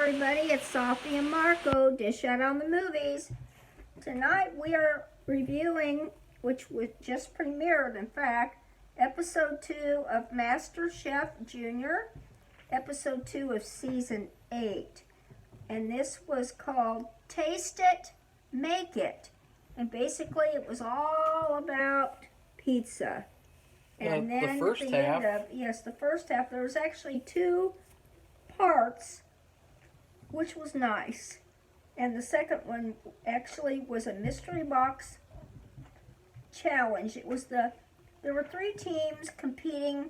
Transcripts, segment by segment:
everybody, it's Safi and Marco, Dish Out on the Movies. Tonight we are reviewing, which was just premiered in fact, episode 2 of Masterchef Junior, episode 2 of season 8. And this was called Taste It, Make It. And basically it was all about pizza. And then the first at the half. end of, the first half, there was actually 2 parts, which was nice. And the second one actually was a mystery box challenge. There were 3 teams competing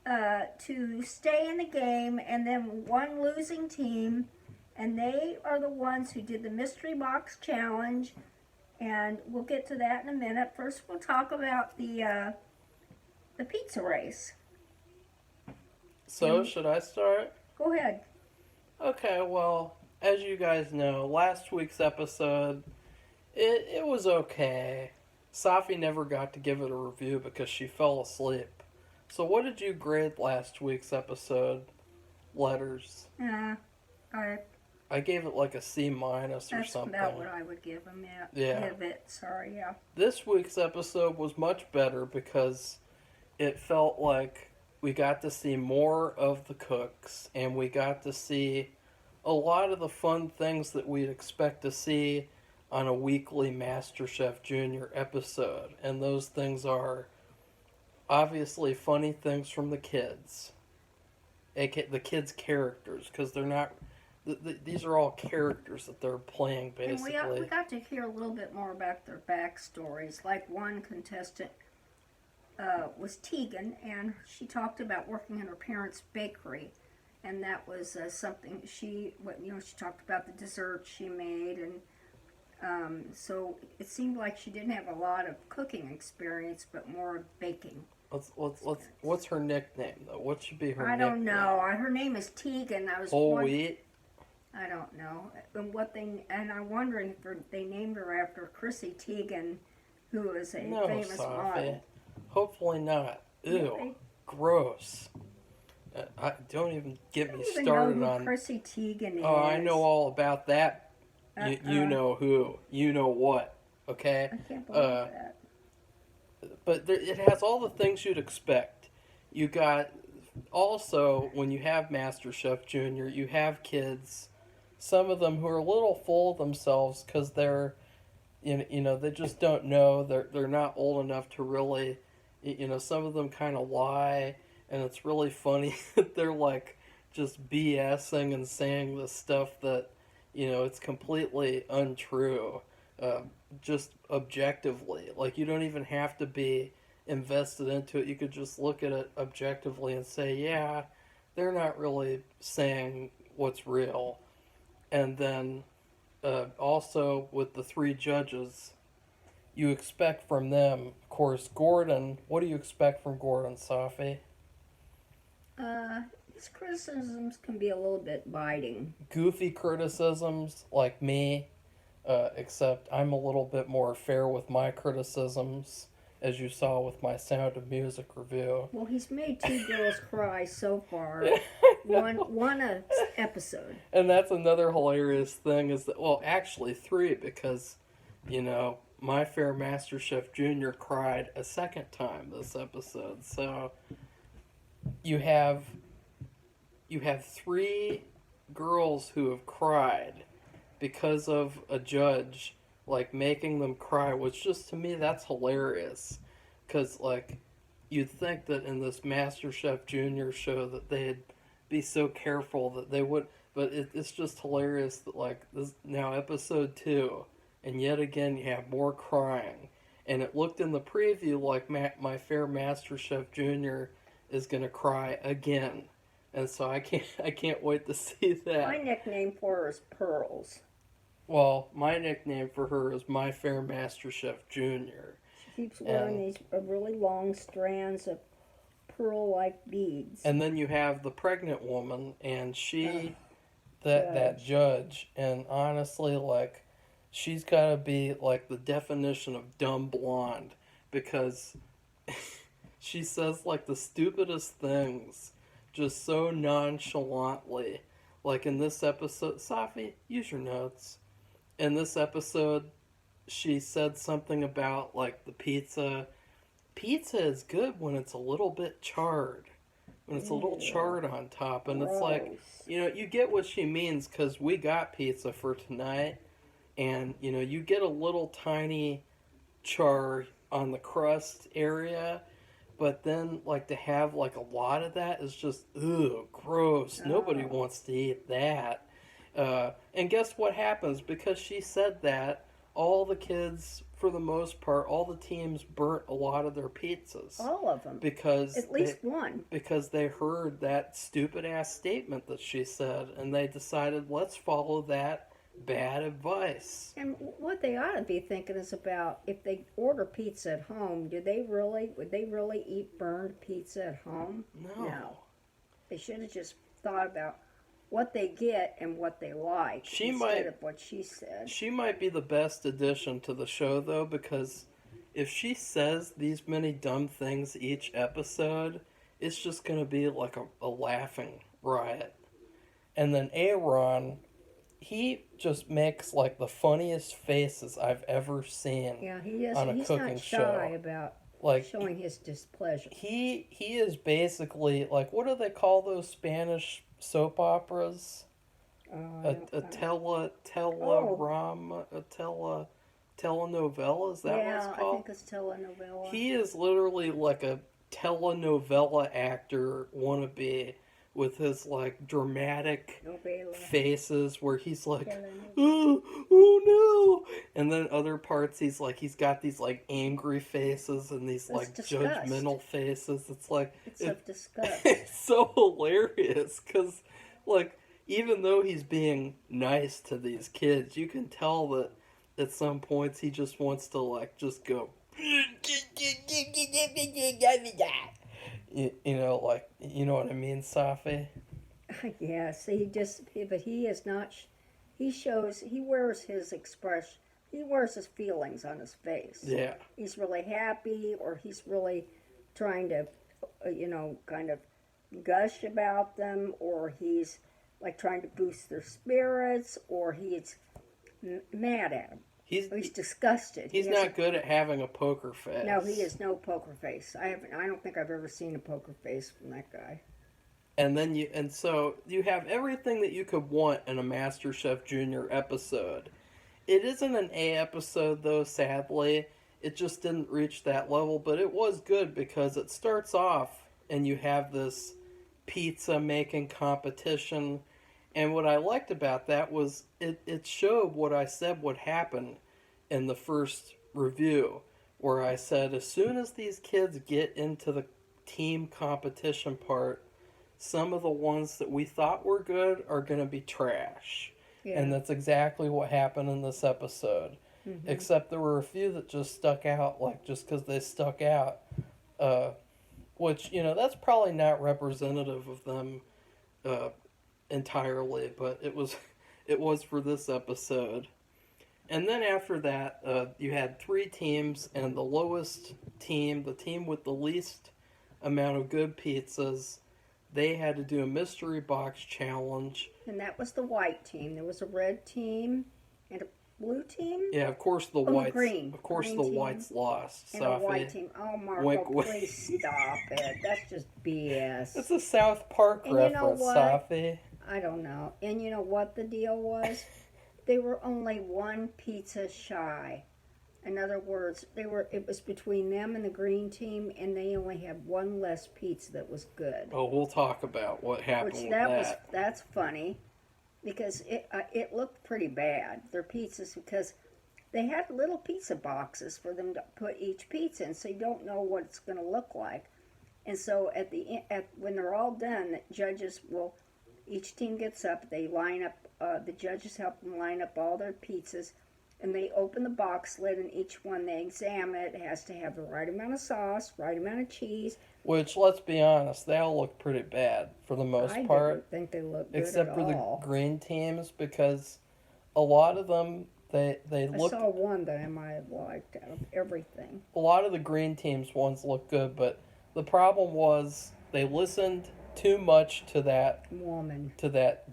to stay in the game, and then one losing team, and they are the ones who did the mystery box challenge, and we'll get to that in a minute. First, we'll talk about the pizza race. So, should I start? Go ahead. Okay, well, as you guys know, last week's episode, it was okay. Safi never got to give it a review because she fell asleep. So what did you grade last week's episode, Letters? I gave it like a C- or something. That's about what I would give them, yeah. Give it, sorry, yeah. This week's episode was much better because it felt like we got to see more of the cooks, and we got to see a lot of the fun things that we'd expect to see on a weekly MasterChef Junior episode. And those things are obviously funny things from the kids, aka the kids' characters, because they're not. These are all characters that they're playing, basically. And we got to hear a little bit more about their backstories. Like one contestant was Tegan, and she talked about working in her parents' bakery, and that was something she talked about the desserts she made, and so it seemed like she didn't have a lot of cooking experience, but more of baking. What's her nickname though? What should be her? I don't know. Her name is Tegan. Whole wheat. I don't know. And I'm wondering if they named her after Chrissy Teigen, who is a famous model. Hopefully not. Ew, gross. Don't even get me started know who on Chrissy Teigen is. Oh, I know all about that. You know who? You know what? Okay. I can't believe that. But it has all the things you'd expect. You got also when you have MasterChef Junior, you have kids. Some of them who are a little full of themselves because they're, they just don't know. They're not old enough to really, some of them kind of lie, and it's really funny that they're like just BSing and saying this stuff that, it's completely untrue, just objectively. Like, you don't even have to be invested into it. You could just look at it objectively and say, yeah, they're not really saying what's real. And then also with the 3 judges, you expect from them, of course, Gordon. What do you expect from Gordon, Safi? His criticisms can be a little bit biting. Goofy criticisms, like me, except I'm a little bit more fair with my criticisms, as you saw with my Sound of Music review. Well, he's made 2 girls cry so far. one episode. And that's another hilarious thing is that, well, actually 3, because, My Fair MasterChef Junior cried a second time this episode. So you have 3 girls who have cried because of a judge, like, making them cry, which just, to me, that's hilarious. Because, like, you'd think that in this MasterChef Junior show that they'd be so careful that they would, but it's just hilarious that, like, this now episode 2, and yet again you have more crying. And it looked in the preview like My Fair MasterChef Junior is going to cry again. And so I can't wait to see that. My nickname for her is Pearls. Well, my nickname for her is My Fair MasterChef Junior. She keeps wearing these really long strands of pearl-like beads. And then you have the pregnant woman, and that judge, and honestly, like, she's got to be, like, the definition of dumb blonde, because she says, like, the stupidest things just so nonchalantly. Like in this episode, Safi, use your notes. In this episode, she said something about like the pizza. Pizza is good when it's a little bit charred, when it's a little charred on top, and it's like, Gross. you get what she means because we got pizza for tonight, and you get a little tiny char on the crust area, but then like to have like a lot of that is just gross. Nobody Oh. wants to eat that. And guess what happens? Because she said that, all the kids, for the most part, all the teams burnt a lot of their pizzas All of them. because At least one. because they heard that stupid ass statement that she said, and they decided, let's follow that bad advice. And what they ought to be thinking is about if they order pizza at home, would they really eat burned pizza at home? No. They should have just thought about what they get and what they like instead of what she said. She might be the best addition to the show, though, because if she says these many dumb things each episode, it's just going to be like a laughing riot. And then Aaron, he just makes like the funniest faces I've ever seen. Yeah, he is. On a He's cooking not shy show. about Like showing his displeasure. he is basically like, what do they call those Spanish soap operas? Telenovela? Is that what it's Yeah, called? I think it's telenovela. He is literally like a telenovela actor wannabe with his like dramatic Novela. faces where he's like, Telenovela. oh no, and then other parts he's got these like angry faces and these It's like disgust. judgmental faces. It's like It's of disgust. it's so hilarious because like even though he's being nice to these kids, you can tell that at some points he just wants to like just go like, you know what I mean, Safi? Yes, but he is not. He wears his expression. He wears his feelings on his face. Yeah. He's really happy, or he's really trying to, kind of gush about them, or he's like trying to boost their spirits, or he's mad at them. He's disgusted. He's not good at having a poker face. No, he has no poker face. I don't think I've ever seen a poker face from that guy. And so you have everything that you could want in a MasterChef Junior episode. It isn't an A episode though, sadly. It just didn't reach that level, but it was good because it starts off and you have this pizza making competition. And what I liked about that was it showed what I said would happen in the first review, where I said as soon as these kids get into the team competition part, some of the ones that we thought were good are going to be trash. Yeah. And that's exactly what happened in this episode. Mm-hmm. Except there were a few that just stuck out, like just because they stuck out. Which, that's probably not representative of them entirely, but it was for this episode. And then after that, you had 3 teams, and the lowest team, the team with the least amount of good pizzas, they had to do a mystery box challenge. And that was the white team. There was a red team and a blue team. Yeah, of course the whites. Green. Of course Green the team whites lost. And Safi. a white team. Oh, Marco, Wink, wink. please stop it. That's just BS. It's a South Park And you know reference, what? Safi. I don't know. And you know what the deal was? They were only 1 pizza shy. In other words, it was between them and the green team, and they only had 1 less pizza that was good. Oh, we'll talk about what happened with that. That's funny, because it looked pretty bad, their pizzas, because they had little pizza boxes for them to put each pizza in, so you don't know what it's going to look like. And so when they're all done, each team gets up, they line up, the judges help them line up all their pizzas, and they open the box lid, and each one they examine it. It has to have the right amount of sauce, right amount of cheese. Which, let's be honest, they all look pretty bad for the most part. I didn't think they looked good except at for all. the green teams, because a lot of them, they look. I saw one that I might have liked out of everything. A lot of the green teams ones look good, but the problem was they listened too much to that woman.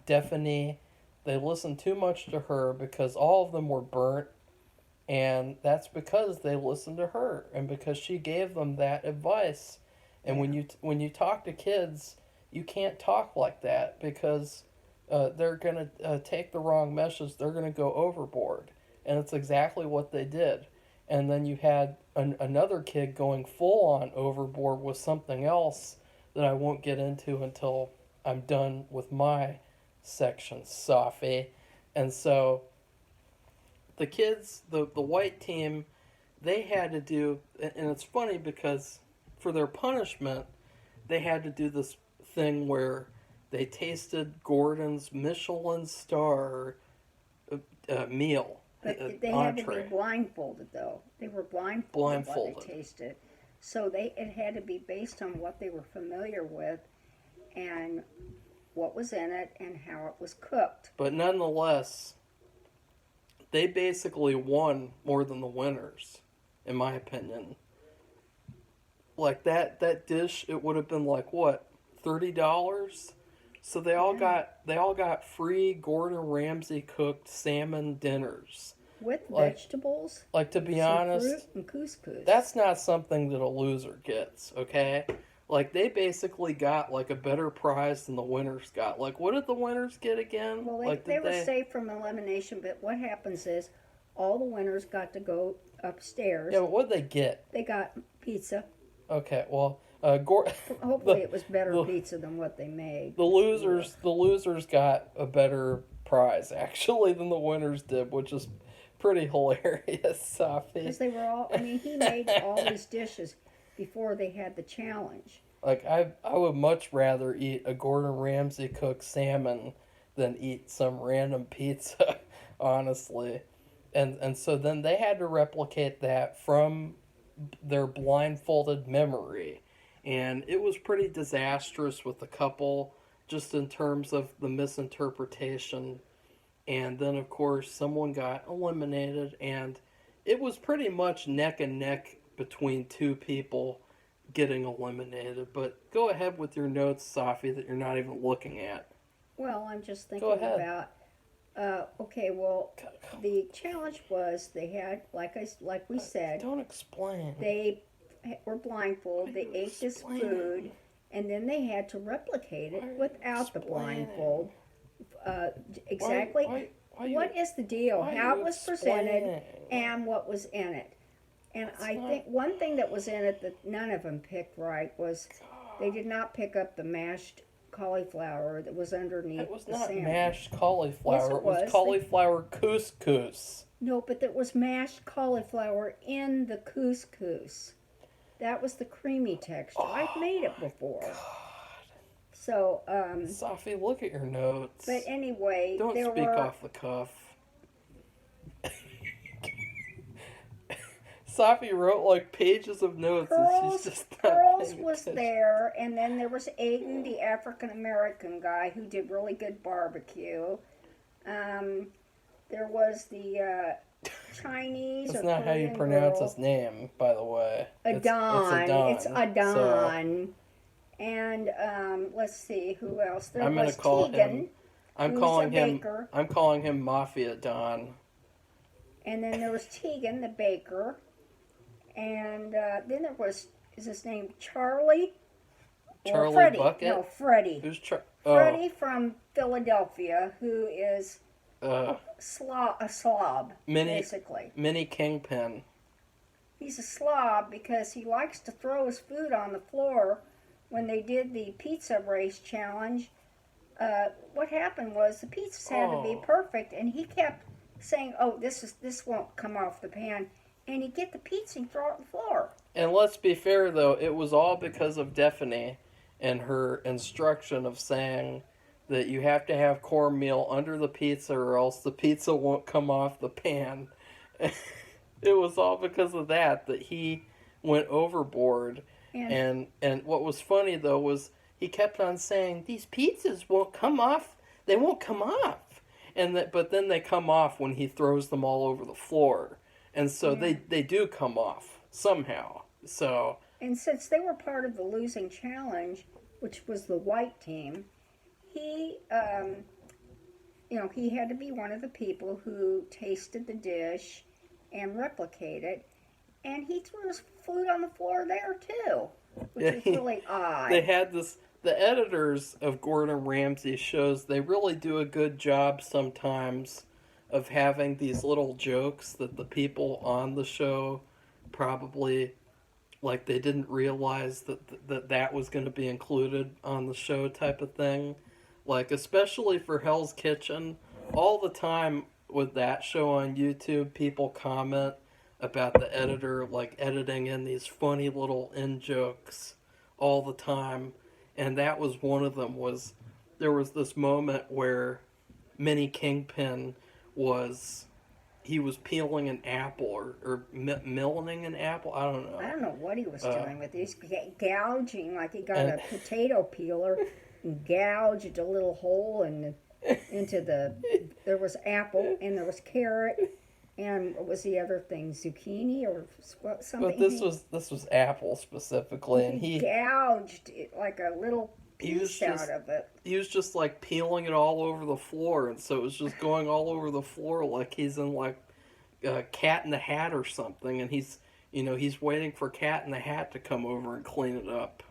Daphne. They listened too much to her because all of them were burnt, and that's because they listened to her and because she gave them that advice. And when you talk to kids, you can't talk like that because they're gonna take the wrong message. They're gonna go overboard, and it's exactly what they did. And then you had another kid going full on overboard with something else that I won't get into until I'm done with my section, Safi. And so the kids, the white team, they had to do, and it's funny because for their punishment, they had to do this thing where they tasted Gordon's Michelin star meal. But they had to be blindfolded, though. They were blindfolded while they tasted. So it had to be based on what they were familiar with and what was in it and how it was cooked. But nonetheless, they basically won more than the winners, in my opinion. Like that dish, it would have been like what, $30? So they all got free Gordon Ramsay cooked salmon dinners with vegetables. Like, to be honest, fruit and couscous. That's not something that a loser gets. Okay, like they basically got like a better prize than the winners got. Like, what did the winners get again? Well, they were safe from elimination, but what happens is all the winners got to go upstairs. Yeah, but what did they get? They got pizza. Okay, well, hopefully it was better pizza than what they made. The losers got a better prize actually than the winners did, which is pretty hilarious, Safi. Because they were all, I mean, he made all these dishes before they had the challenge. Like, I would much rather eat a Gordon Ramsay cooked salmon than eat some random pizza, honestly. And so then they had to replicate that from their blindfolded memory. And it was pretty disastrous with the couple, just in terms of the misinterpretation. And then, of course, someone got eliminated, and it was pretty much neck and neck between two people getting eliminated. But go ahead with your notes, Safi, that you're not even looking at. Well, I'm just thinking about, okay, well, the challenge was they had, like we said. Don't explain. They were blindfolded, they ate this food, and then they had to replicate it without the blindfold. Exactly. What is the deal? How it was presented and what was in it. And I think one thing that was in it that none of them picked right was they did not pick up the mashed cauliflower that was underneath it was the not salmon. Mashed cauliflower. Yes, it was cauliflower couscous. No, but there was mashed cauliflower in the couscous. That was the creamy texture. I've made it before. God. So, Safi, look at your notes. But anyway, don't speak off the cuff. Safi wrote like pages of notes and she's just not Pearls paying was attention. there, and then there was Aiden, the African American guy who did really good barbecue. There was the Chinese. That's or not how you Korean pronounce girl. his name, by the way. Adon. It's Adon. So, and let's see who else. There I'm was gonna call Tegan. him. I'm calling him. Baker. I'm calling him Mafia Don. And then there was Tegan, the baker. And then there was, is his name Charlie? Charlie Freddie. Bucket? No, Freddie. Who's Freddie from Philadelphia, who is a slob, basically. Mini Kingpin. He's a slob because he likes to throw his food on the floor. When they did the pizza race challenge, what happened was the pizzas had to be perfect, and he kept saying, "Oh, this won't come off the pan," and he'd get the pizza and throw it on the floor. And let's be fair, though, it was all because of Daphne and her instruction of saying that you have to have cornmeal under the pizza or else the pizza won't come off the pan. It was all because of that he went overboard. And what was funny, though, was he kept on saying, these pizzas won't come off. They won't come off. But then they come off when he throws them all over the floor. And so they do come off somehow. So. And since they were part of the losing challenge, which was the white team, he, he had to be one of the people who tasted the dish and replicated, and he threw his food on the floor there too, which was really odd. They had this. The editors of Gordon Ramsay shows, they really do a good job sometimes of having these little jokes that the people on the show probably, like, they didn't realize that was going to be included on the show type of thing. Like, especially for Hell's Kitchen, all the time with that show on YouTube, people comment about the editor, like, editing in these funny little in-jokes all the time. And that was one of them. There was this moment where Minnie Kingpin was peeling an apple or millening an apple. I don't know. I don't know what he was doing with it. He's gouging, like he got a potato peeler and gouged a little hole into there was apple and there was carrot and what was the other thing, zucchini or something. But this was apple specifically, and he gouged it like a little piece out of it. He was just like peeling it all over the floor, and so it was just going all over the floor like he's in like Cat in the Hat or something, and he's waiting for Cat in the Hat to come over and clean it up.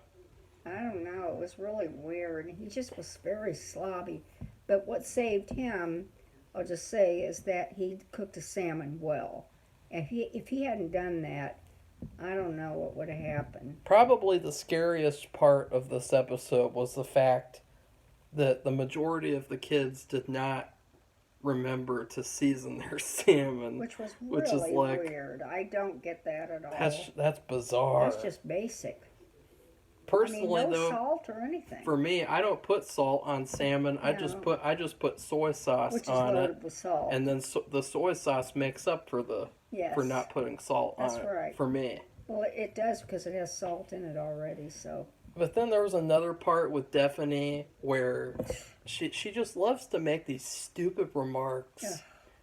I don't know. It was really weird. He just was very slobby. But what saved him, I'll just say, is that he cooked the salmon well. And if he hadn't done that, I don't know what would have happened. Probably the scariest part of this episode was the fact that the majority of the kids did not remember to season their salmon. Which was really weird. I don't get that at all. That's bizarre. That's just basic. Personally, no salt or anything. For me, I don't put salt on salmon. No. I just put soy sauce which is on loaded it, with salt. and then the soy sauce makes up for not putting salt on it. That's right. For me. Well, it does because it has salt in it already. So. But then there was another part with Daphne where she just loves to make these stupid remarks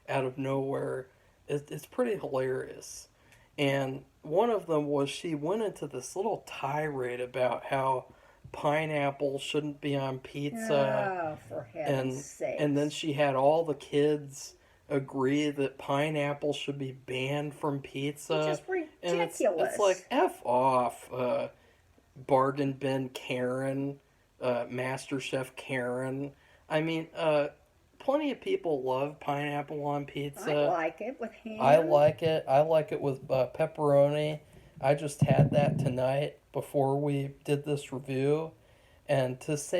out of nowhere. It's pretty hilarious. And one of them was she went into this little tirade about how pineapple shouldn't be on pizza. Oh, for heaven's sake. And then she had all the kids agree that pineapple should be banned from pizza. Which is ridiculous. And it's like, F off, bargain bin Karen, Masterchef Karen. I mean, plenty of people love pineapple on pizza. I like it with ham. I like it. I like it with pepperoni. I just had that tonight before we did this review. And just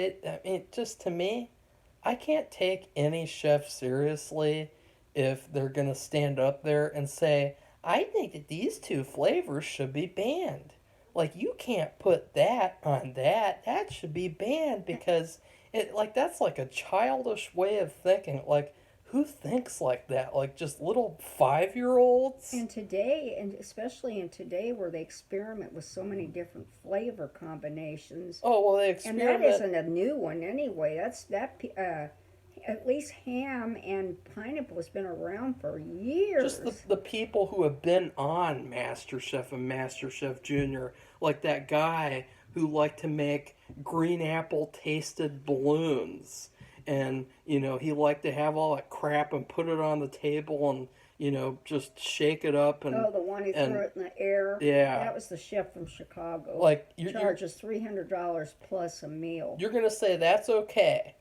to me, I can't take any chef seriously if they're going to stand up there and say, I think that these two flavors should be banned. Like, you can't put that on that. That should be banned because that's like a childish way of thinking. Like, who thinks like that? Like, just little 5-year-olds? And today, and especially in today where they experiment with so many different flavor combinations. Oh, well, they experiment. And that isn't a new one anyway. At least ham and pineapple has been around for years. Just the people who have been on MasterChef and MasterChef Junior, like that guy who liked to make green apple tasted balloons. And, he liked to have all that crap and put it on the table and, just shake it up. And the one who threw it in the air? Yeah. That was the chef from Chicago. Like, charges $300 plus a meal. You're going to say that's okay.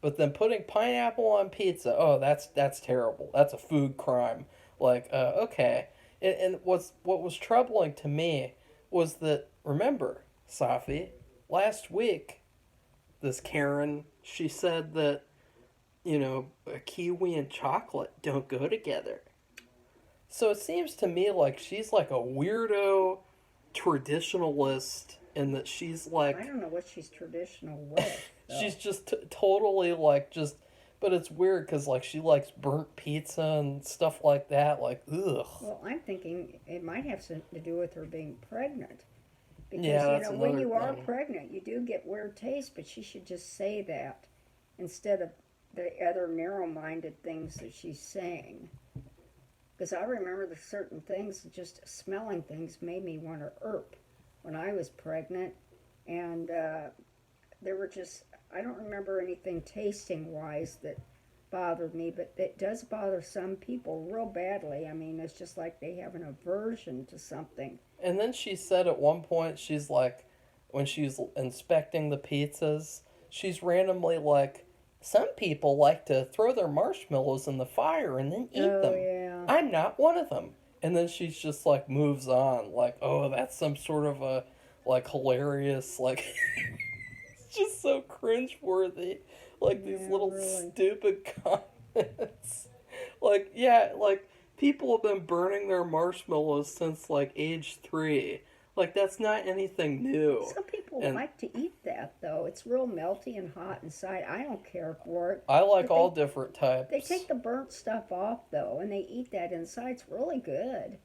But then putting pineapple on pizza, that's terrible. That's a food crime. Like, okay. And what was troubling to me was that, remember, Safi, last week, this Karen, she said that, a kiwi and chocolate don't go together. So it seems to me like she's like a weirdo traditionalist in that she's like... I don't know what she's traditional with. She's just totally like but it's weird because like she likes burnt pizza and stuff like that. Like, ugh. Well, I'm thinking it might have something to do with her being pregnant. Because, when you are pregnant, you do get weird taste, but she should just say that instead of the other narrow-minded things that she's saying. Because I remember the certain things, just smelling things made me want to when I was pregnant. And there were just, I don't remember anything tasting wise that bothered me, but it does bother some people real badly. I mean, it's just like they have an aversion to something. And then she said at one point, she's like, when she's inspecting the pizzas, she's randomly like, some people like to throw their marshmallows in the fire and then eat them. Yeah. I'm not one of them. And then she's just like moves on, like, oh, that's some sort of a like hilarious, like it's just so cringeworthy. Like these little really. stupid comments. Like, yeah, like people have been burning their marshmallows since like age 3. Like that's not anything new. Some people And like to eat that, though. It's real melty and hot inside. I don't care for it. I like But all different types. They take the burnt stuff off, though, and they eat that inside. It's really good.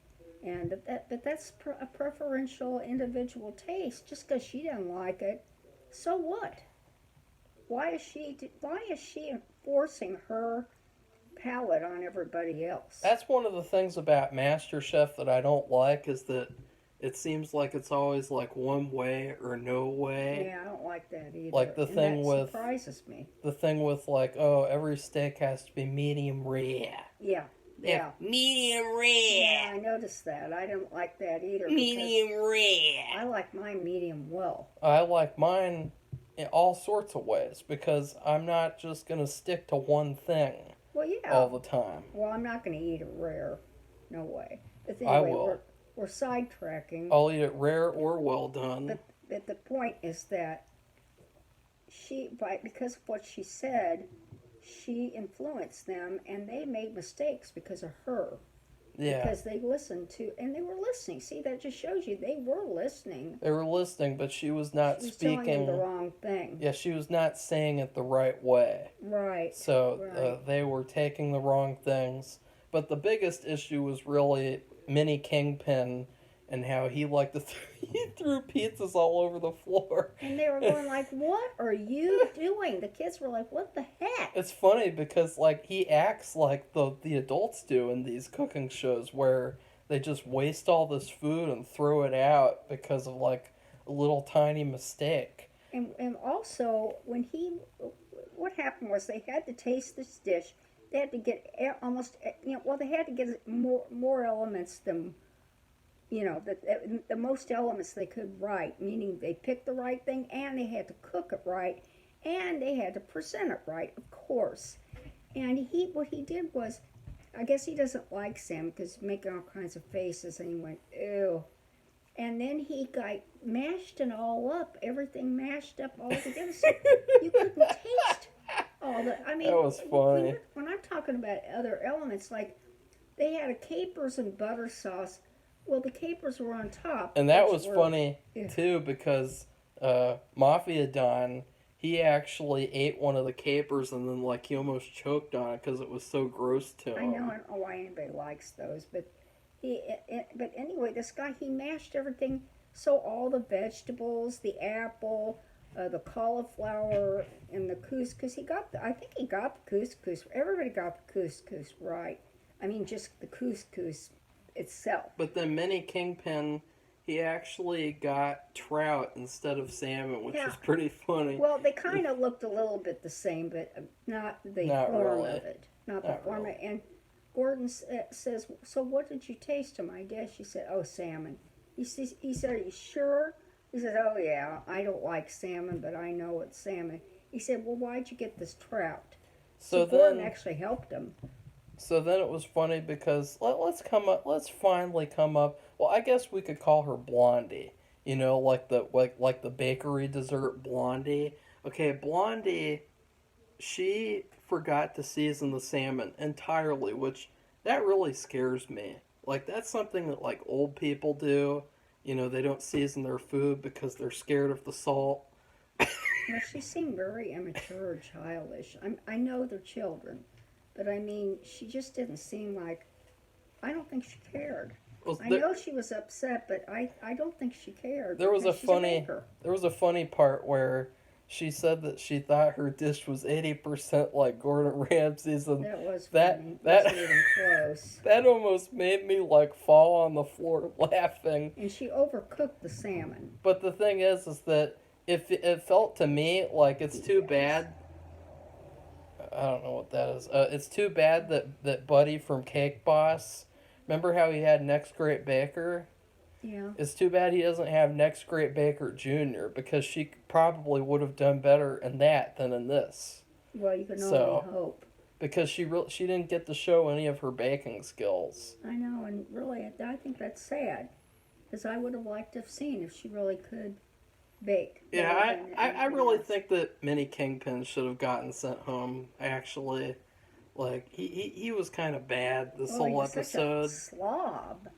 But that's a preferential individual taste. Just because she doesn't like it, so what? Why is she enforcing her palate on everybody else? That's one of the things about MasterChef that I don't like is that it seems like it's always like one way or no way. Yeah, I don't like that either. Like the And thing that with surprises me. the thing with like, oh, every steak has to be medium rare. Yeah. Yeah. Medium Yeah, rare. I noticed that. I don't like that either. Medium because rare. I like mine medium well. I like mine in all sorts of ways because I'm not just gonna stick to one thing Well, yeah. all the time. Well, I'm not going to eat it rare. No way. But I anyway, will. we're sidetracking. I'll eat it rare or well done. But the point is that because of what she said, she influenced them, and they made mistakes because of her. Yeah. Because they listened to, and they were listening. See, that just shows you they were listening. They were listening, but she was not She was telling speaking. them the wrong thing. Yeah, she was not saying it the right way. Right. So Right. they were taking the wrong things. But the biggest issue was really Mini Kingpin and how he liked to he threw pizzas all over the floor. And they were going like, "What are you doing?" The kids were like, "What the heck?" It's funny because like he acts like the adults do in these cooking shows where they just waste all this food and throw it out because of like a little tiny mistake. And also what happened was they had to taste this dish. They had to get they had to get more elements than, the most elements they could right, meaning they picked the right thing and they had to cook it right and they had to present it right, of course. And what he did was, I guess he doesn't like salmon because he's making all kinds of faces, and he went, ew. And then he mashed it all up, everything mashed up all together, so you couldn't taste all the. I mean, That was funny. When I'm talking about other elements, like they had a capers and butter sauce. Well, the capers were on top, And that which was were- funny yeah. too because Mafia Don, he actually ate one of the capers and then like he almost choked on it because it was so gross to him. I know, I don't know why anybody likes those, but but anyway, this guy, he mashed everything, so all the vegetables, the apple, the cauliflower, and the couscous, I think he got the couscous, everybody got the couscous right. I mean, just the couscous itself. But then Mini Kingpin, he actually got trout instead of salmon, which Yeah. was pretty funny. Well, they kind of looked a little bit the same, but not the Not form really. of it. Not the Not form of really. it. And Gordon says, "So what did you taste of my dish?" She said, "Oh, salmon." He said, "Are you sure?" He said, "Oh, yeah, I don't like salmon, but I know it's salmon." He said, "Well, why'd you get this trout?" So Gordon then, actually helped him. so then it was funny because let's finally come up. Well, I guess we could call her Blondie. You know, like the bakery dessert Blondie. Okay, Blondie, she forgot to season the salmon entirely, which that really scares me. Like that's something that like old people do. You know, they don't season their food because they're scared of the salt. Well, she seemed very immature and childish. I know they're children, but I mean, she just didn't seem like. I don't think she cared. Well, I know she was upset, but I don't think she cared. There was a because she's funny baker. there was a funny part where she said that she thought her dish was 80% like Gordon Ramsay's, and That was that- funny. that- Wasn't even close. that almost made me like fall on the floor laughing. And she overcooked the salmon. But the thing is that it felt to me like it's too bad. I don't know what that is. It's too bad that Buddy from Cake Boss. Remember how he had Next Great Baker? Yeah. It's too bad he doesn't have Next Great Baker Jr. because she probably would have done better in that than in this. Well, you can only So- hope. Because she didn't get to show any of her baking skills. I know, and really, I think that's sad. Because I would have liked to have seen if she really could bake. Yeah, better than I anything really else. think that Minnie Kingpin should have gotten sent home, actually. Like, he was kind of bad this Oh, whole he's such a episode. slob.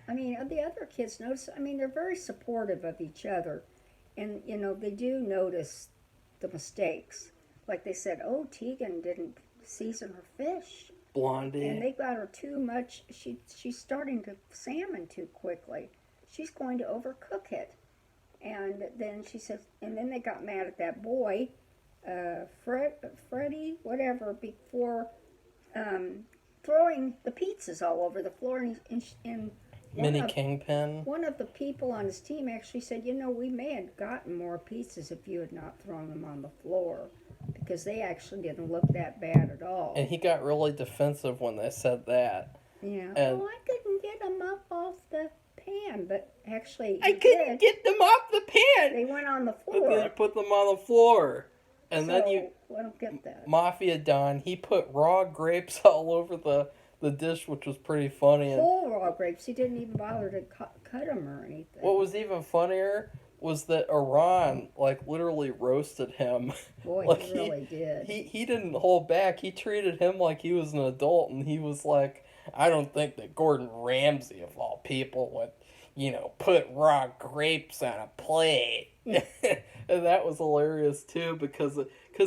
I mean, the other kids notice. I mean, they're very supportive of each other, and they do notice the mistakes. Like they said, oh, Tegan didn't season her fish, Blondie. and they got her too much. She's starting to salmon too quickly. She's going to overcook it, and then she says, and then they got mad at that boy, Freddie, whatever, before throwing the pizzas all over the floor, and Minnie one of- Kingpin. One of the people on his team actually said, we may have gotten more pizzas if you had not thrown them on the floor, because they actually didn't look that bad at all. And he got really defensive when they said that. Yeah. and- I couldn't get them up off the pan, but actually I he couldn't did. get them off the pan! They went on the But then you floor. put them on the floor. And then I don't get that. Mafia Don, he put raw grapes all over the dish, which was pretty funny. And Whole raw grapes. He didn't even bother to cut them or anything. what was even funnier was that Iran, like, literally roasted him. Boy, like, he really did. He didn't hold back. He treated him like he was an adult, and he was like, I don't think that Gordon Ramsay, of all people, would, put raw grapes on a plate. And that was hilarious, too, because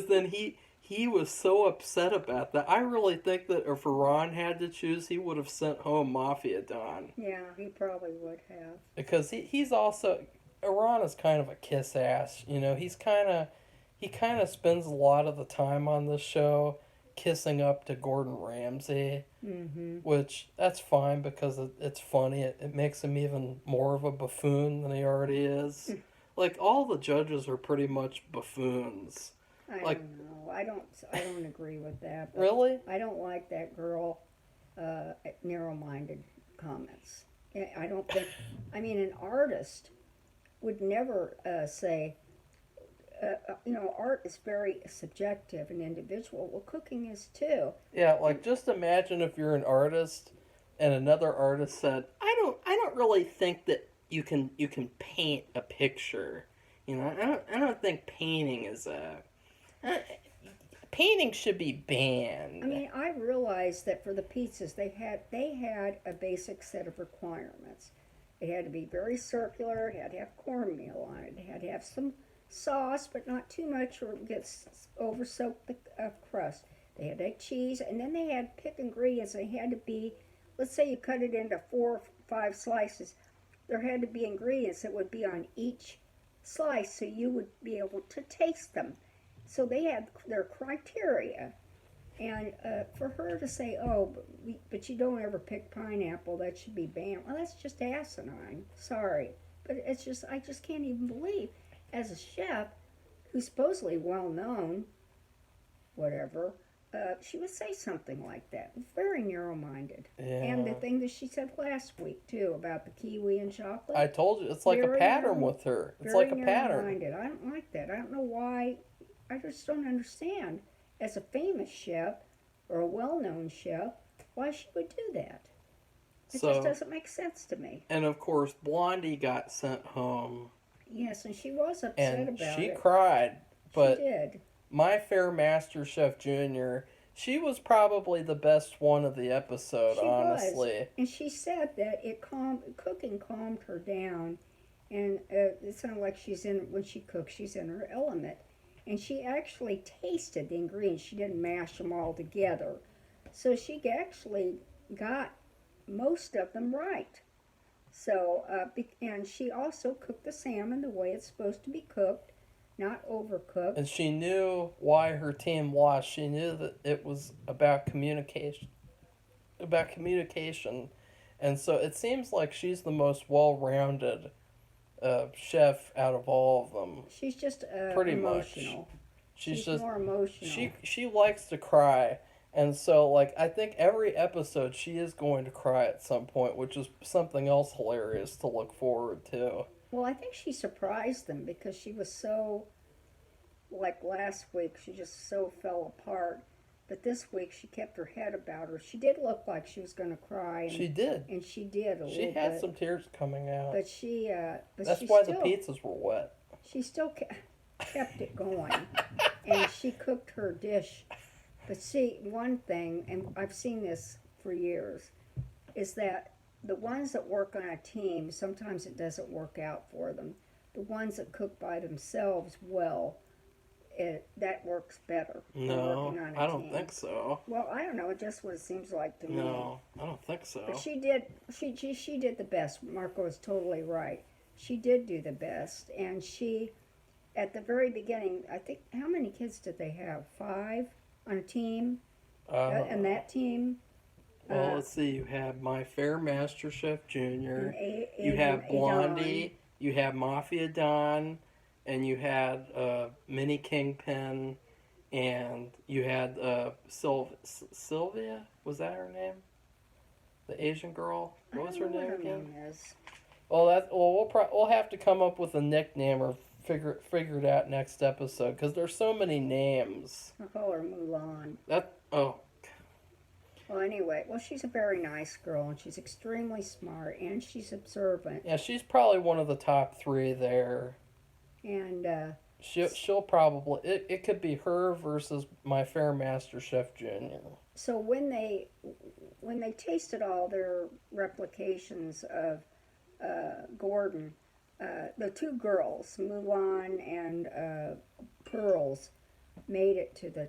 then he was so upset about that. I really think that if Iran had to choose, he would have sent home Mafia Don. Yeah, he probably would have. Because he's also... Iran is kind of a kiss ass. He kind of spends a lot of the time on this show kissing up to Gordon Ramsay, which that's fine because it's funny. It makes him even more of a buffoon than he already is. Like, all the judges are pretty much buffoons. I Like- don't know. I don't agree with that. But Really? I don't like that girl narrow-minded comments. I don't think. I mean, an artist would never say. Art is very subjective and individual. Well, cooking is too. Yeah, like, just imagine if you're an artist and another artist said, I don't really think that you can paint a picture. I don't think painting is painting should be banned. I mean, I realized that for the pizzas, they had a basic set of requirements. It had to be very circular. It had to have cornmeal on it. It had to have some sauce, but not too much, or it gets over soaked the crust. They had to have cheese, and then they had pick ingredients. They had to be, let's say you cut it into 4 or 5 slices. There had to be ingredients that would be on each slice, so you would be able to taste them. So they had their criteria. And for her to say, oh, but you don't ever pick pineapple, that should be banned. Well, that's just asinine. Sorry. But I just can't even believe, as a chef who's supposedly well known, whatever, she would say something like that. Very narrow-minded. Yeah. And the thing that she said last week, too, about the kiwi and chocolate. I told you, it's like a Very pattern narrow- with her. It's very like a pattern. narrow-minded. I don't like that. I don't know why. I just don't understand. As a famous chef or a well-known chef, why she would do that. It just doesn't make sense to me. And of course, Blondie got sent home, Yes, and she was upset and about she it. cried. But she did. My Fair Masterchef Junior, she was probably the best one of the episode, She honestly. was. And she said that cooking calmed her down, and it sounded like when she cooks, she's in her element. And she actually tasted the ingredients. She didn't mash them all together. So she actually got most of them right. So, and she also cooked the salmon the way it's supposed to be cooked, not overcooked. And she knew why her team lost. She knew that it was about communication. And so it seems like she's the most well-rounded chef out of all of them. She's just Pretty emotional. much. She's just more emotional. she likes to cry, and so like I think every episode she is going to cry at some point, which is something else hilarious to look forward to. Well, I think she surprised them because she was so, like last week, she just so fell apart. But this week she kept her head about her. She did look like she was going to cry. And, She did. and she did a She little had bit. some tears coming out. But she, That's she why still, the pizzas were wet. She still kept it going, and she cooked her dish. But see, one thing, and I've seen this for years, is that the ones that work on a team, sometimes it doesn't work out for them. The ones that cook by themselves well, that works better than No, working on a I don't team. think so. Well, I don't know. It's just what it seems like to me. No, I don't think so. But she did. She did the best. Marco is totally right. She did do the best, and she, at the very beginning, I think, how many kids did they have? 5 on a team, and that team. Well, let's see. You have My Fair Masterchef Junior. You and have Blondie. You have Mafia Don, and you had Mini Kingpin, and you had Sylvia. Was that her name? The Asian girl. What was her name again? Well, we'll have to come up with a nickname or figure it out next episode because there's so many names. I'll call her Mulan. Well, anyway, she's a very nice girl, and she's extremely smart, and she's observant. Yeah, she's probably one of the top 3 there. And she'll probably it could be her versus My Fair Masterchef Junior. So when they tasted all their replications of Gordon, the 2 girls, Mulan and Pearls, made it to the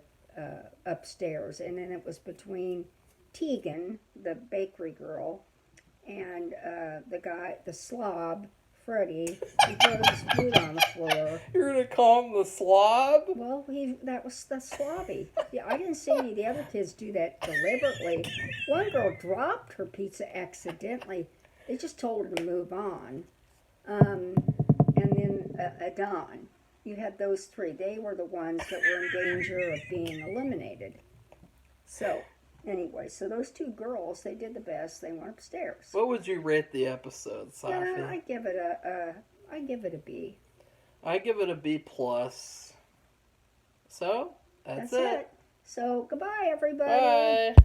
upstairs, and then it was between Tegan, the bakery girl, and the slob, Freddie, who threw his food on the floor. You're gonna call him the slob? Well, that was the slobby. Yeah, I didn't see any of the other kids do that deliberately. One girl dropped her pizza accidentally. They just told her to move on. And then Adon. You had those 3. They were the ones that were in danger of being eliminated. So, anyway, those 2 girls, they did the best. They went upstairs. What would you rate the episode, Safi? I give it a B. I give it a B+. So, that's it. So, goodbye, everybody. Bye.